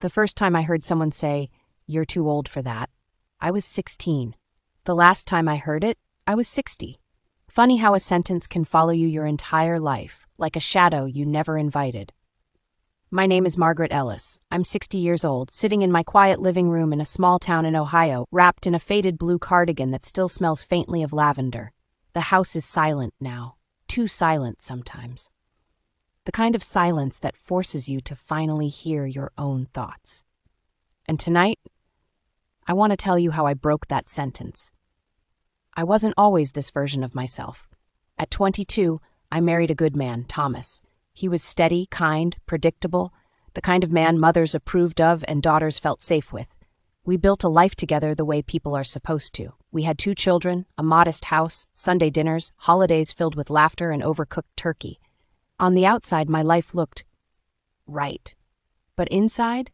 The first time I heard someone say, "You're too old for that," I was 16. The last time I heard it, I was 60. Funny how a sentence can follow you your entire life, like a shadow you never invited. My name is Margaret Ellis. I'm 60 years old, sitting in my quiet living room in a small town in Ohio, wrapped in a faded blue cardigan that still smells faintly of lavender. The house is silent now, too silent sometimes. The kind of silence that forces you to finally hear your own thoughts. And tonight, I want to tell you how I broke that sentence. I wasn't always this version of myself. At 22, I married a good man, Thomas. He was steady, kind, predictable, the kind of man mothers approved of and daughters felt safe with. We built a life together the way people are supposed to. We had 2 children, a modest house, Sunday dinners, holidays filled with laughter and overcooked turkey. On the outside, my life looked right. But inside,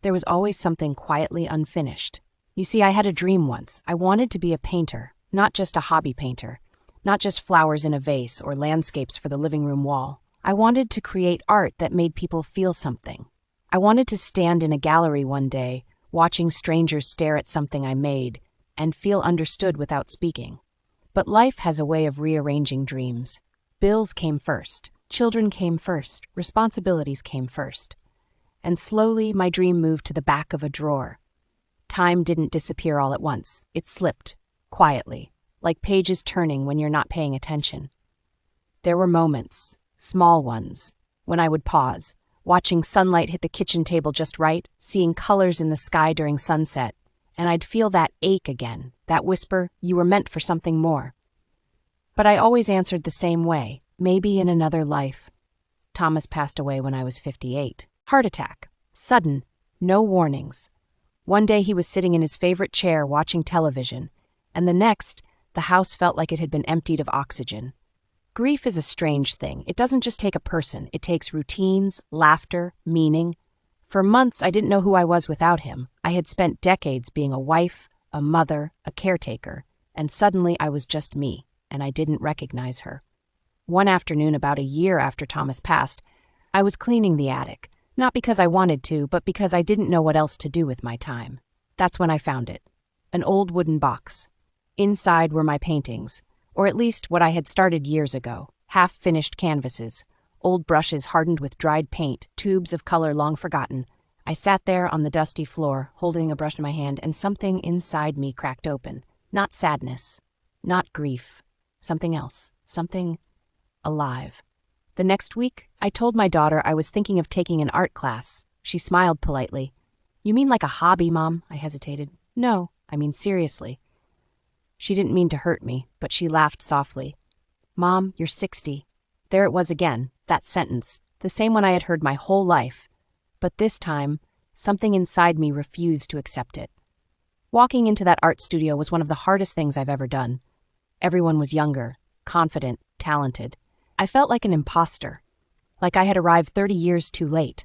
there was always something quietly unfinished. You see, I had a dream once. I wanted to be a painter, not just a hobby painter, not just flowers in a vase or landscapes for the living room wall. I wanted to create art that made people feel something. I wanted to stand in a gallery one day, watching strangers stare at something I made, and feel understood without speaking. But life has a way of rearranging dreams. Bills came first, children came first, responsibilities came first. And slowly my dream moved to the back of a drawer. Time didn't disappear all at once. It slipped, quietly, like pages turning when you're not paying attention. There were moments, small ones, when I would pause, watching sunlight hit the kitchen table just right, seeing colors in the sky during sunset, and I'd feel that ache again, that whisper, "You were meant for something more." But I always answered the same way, maybe in another life. Thomas passed away when I was 58. Heart attack. Sudden. No warnings. One day he was sitting in his favorite chair watching television, and the next, the house felt like it had been emptied of oxygen. Grief is a strange thing. It doesn't just take a person. It takes routines, laughter, meaning. For months, I didn't know who I was without him. I had spent decades being a wife, a mother, a caretaker, and suddenly I was just me, and I didn't recognize her. One afternoon, about a year after Thomas passed, I was cleaning the attic, not because I wanted to, but because I didn't know what else to do with my time. That's when I found it. An old wooden box. Inside were my paintings, or at least what I had started years ago, half-finished canvases, old brushes hardened with dried paint, tubes of color long forgotten. I sat there on the dusty floor, holding a brush in my hand, and something inside me cracked open. Not sadness, not grief, something else, something alive. The next week, I told my daughter I was thinking of taking an art class. She smiled politely. "You mean like a hobby, Mom?" I hesitated. "No, I mean seriously." She didn't mean to hurt me, but she laughed softly. "Mom, you're 60. There it was again, that sentence, the same one I had heard my whole life. But this time, something inside me refused to accept it. Walking into that art studio was one of the hardest things I've ever done. Everyone was younger, confident, talented. I felt like an imposter, like I had arrived 30 years too late.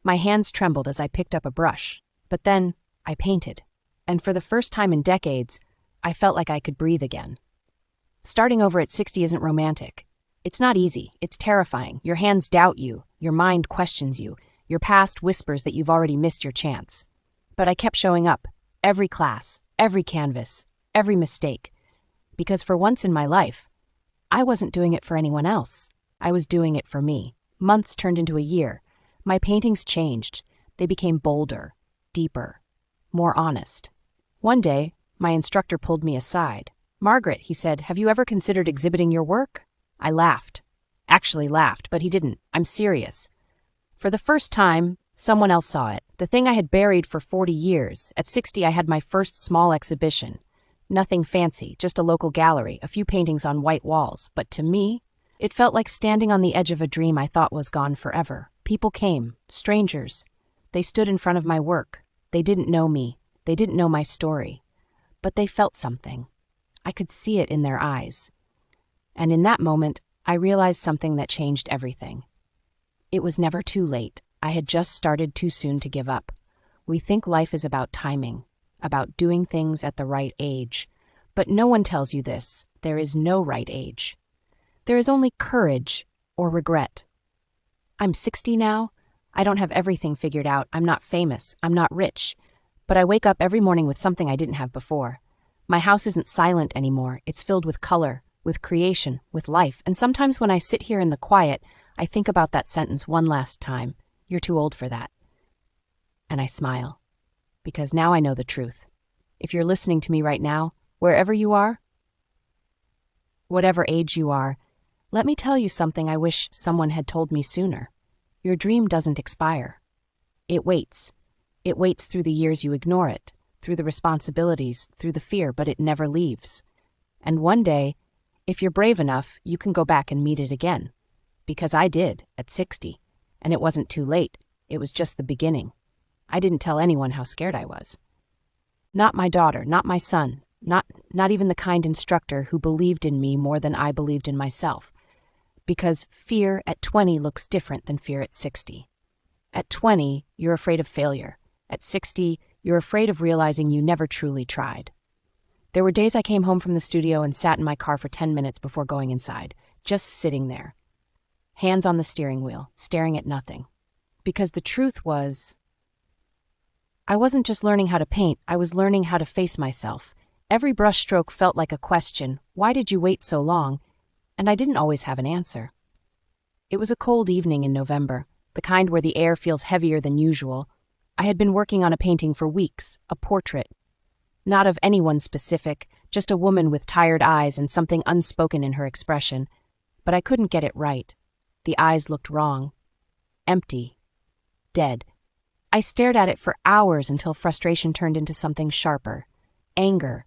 My hands trembled as I picked up a brush, but then I painted. And for the first time in decades, I felt like I could breathe again. Starting over at 60 isn't romantic. It's not easy. It's terrifying. Your hands doubt you. Your mind questions you. Your past whispers that you've already missed your chance. But I kept showing up. Every class, every canvas, every mistake. Because for once in my life, I wasn't doing it for anyone else. I was doing it for me. Months turned into a year. My paintings changed. They became bolder, deeper, more honest. One day, my instructor pulled me aside. "Margaret," he said, "have you ever considered exhibiting your work?" I laughed. Actually laughed, but he didn't. "I'm serious." For the first time, someone else saw it. The thing I had buried for 40 years. At 60, I had my first small exhibition. Nothing fancy, just a local gallery, a few paintings on white walls. But to me, it felt like standing on the edge of a dream I thought was gone forever. People came, strangers. They stood in front of my work. They didn't know me. They didn't know my story. But they felt something. I could see it in their eyes. And in that moment, I realized something that changed everything. It was never too late. I had just started too soon to give up. We think life is about timing, about doing things at the right age. But no one tells you this. There is no right age. There is only courage or regret. I'm 60 now. I don't have everything figured out. I'm not famous. I'm not rich. But I wake up every morning with something I didn't have before. My house isn't silent anymore. It's filled with color, with creation, with life. And sometimes when I sit here in the quiet, I think about that sentence one last time. You're too old for that. And I smile. Because now I know the truth. If you're listening to me right now, wherever you are, whatever age you are, let me tell you something I wish someone had told me sooner. Your dream doesn't expire. It waits. It waits through the years you ignore it, through the responsibilities, through the fear, but it never leaves. And one day, if you're brave enough, you can go back and meet it again. Because I did, at 60. And it wasn't too late. It was just the beginning. I didn't tell anyone how scared I was. Not my daughter, not my son, not even the kind instructor who believed in me more than I believed in myself. Because fear at 20 looks different than fear at 60. At 20, you're afraid of failure. At 60, you're afraid of realizing you never truly tried. There were days I came home from the studio and sat in my car for 10 minutes before going inside, just sitting there, hands on the steering wheel, staring at nothing. Because the truth was, I wasn't just learning how to paint, I was learning how to face myself. Every brushstroke felt like a question, why did you wait so long? And I didn't always have an answer. It was a cold evening in November, the kind where the air feels heavier than usual. I had been working on a painting for weeks, a portrait. Not of anyone specific, just a woman with tired eyes and something unspoken in her expression. But I couldn't get it right. The eyes looked wrong. Empty. Dead. I stared at it for hours until frustration turned into something sharper. Anger.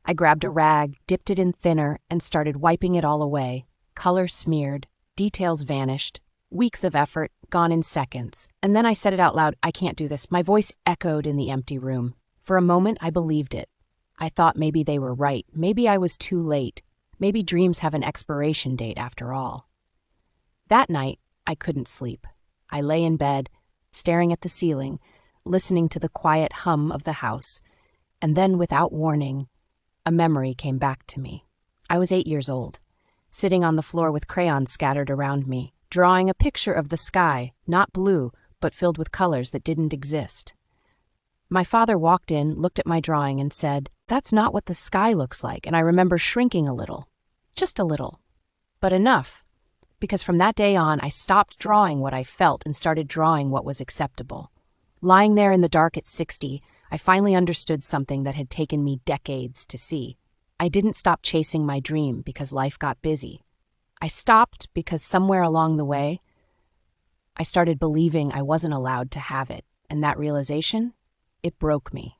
I grabbed a rag, dipped it in thinner, and started wiping it all away. Color smeared. Details vanished. Weeks of effort, gone in seconds. And then I said it out loud, I can't do this. My voice echoed in the empty room. For a moment, I believed it. I thought maybe they were right. Maybe I was too late. Maybe dreams have an expiration date after all. That night, I couldn't sleep. I lay in bed, staring at the ceiling, listening to the quiet hum of the house. And then, without warning, a memory came back to me. I was 8 years old, sitting on the floor with crayons scattered around me, drawing a picture of the sky, not blue, but filled with colors that didn't exist. My father walked in, looked at my drawing, and said, "That's not what the sky looks like," and I remember shrinking a little. Just a little. But enough, because from that day on, I stopped drawing what I felt and started drawing what was acceptable. Lying there in the dark at 60, I finally understood something that had taken me decades to see. I didn't stop chasing my dream because life got busy. I stopped because somewhere along the way, I started believing I wasn't allowed to have it, and that realization, it broke me.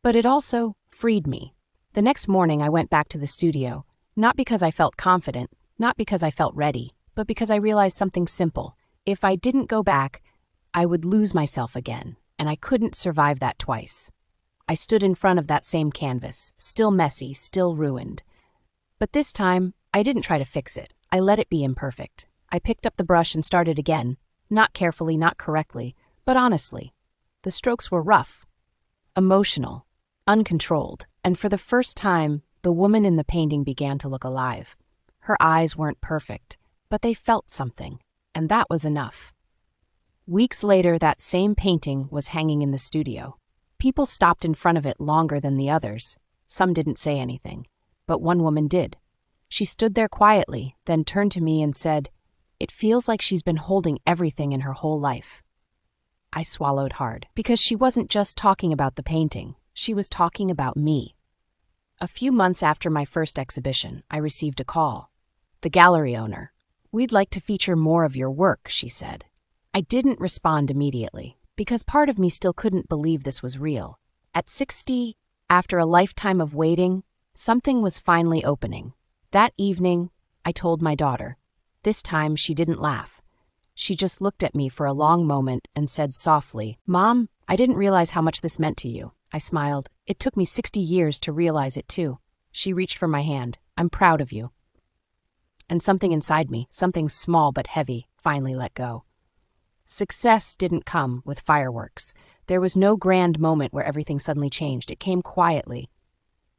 But it also freed me. The next morning, I went back to the studio, not because I felt confident, not because I felt ready, but because I realized something simple. If I didn't go back, I would lose myself again, and I couldn't survive that twice. I stood in front of that same canvas, still messy, still ruined. But this time, I didn't try to fix it. I let it be imperfect. I picked up the brush and started again, not carefully, not correctly, but honestly. The strokes were rough, emotional, uncontrolled, and for the first time, the woman in the painting began to look alive. Her eyes weren't perfect, but they felt something, and that was enough. Weeks later, that same painting was hanging in the studio. People stopped in front of it longer than the others. Some didn't say anything, but one woman did. She stood there quietly, then turned to me and said, "It feels like she's been holding everything in her whole life." I swallowed hard, because she wasn't just talking about the painting. She was talking about me. A few months after my first exhibition, I received a call. The gallery owner. "We'd like to feature more of your work," she said. I didn't respond immediately, because part of me still couldn't believe this was real. At 60, after a lifetime of waiting, something was finally opening. That evening, I told my daughter. This time, she didn't laugh. She just looked at me for a long moment and said softly, "Mom, I didn't realize how much this meant to you." I smiled. "It took me 60 years to realize it too." She reached for my hand. "I'm proud of you." And something inside me, something small but heavy, finally let go. Success didn't come with fireworks. There was no grand moment where everything suddenly changed. It came quietly.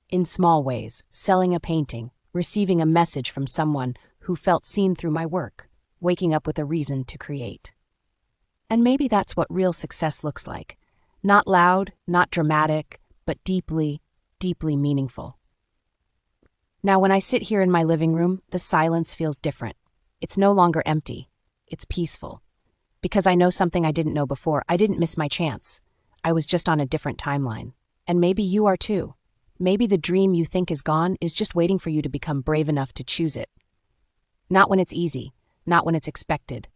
In small ways, selling a painting, receiving a message from someone who felt seen through my work, waking up with a reason to create. And maybe that's what real success looks like. Not loud, not dramatic, but deeply, deeply meaningful. Now, when I sit here in my living room, the silence feels different. It's no longer empty. It's peaceful. Because I know something I didn't know before. I didn't miss my chance. I was just on a different timeline. And maybe you are too. Maybe the dream you think is gone is just waiting for you to become brave enough to choose it. Not when it's easy, not when it's expected,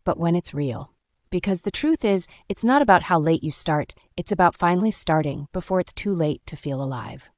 but when it's real. Because the truth is, it's not about how late you start, it's about finally starting before it's too late to feel alive.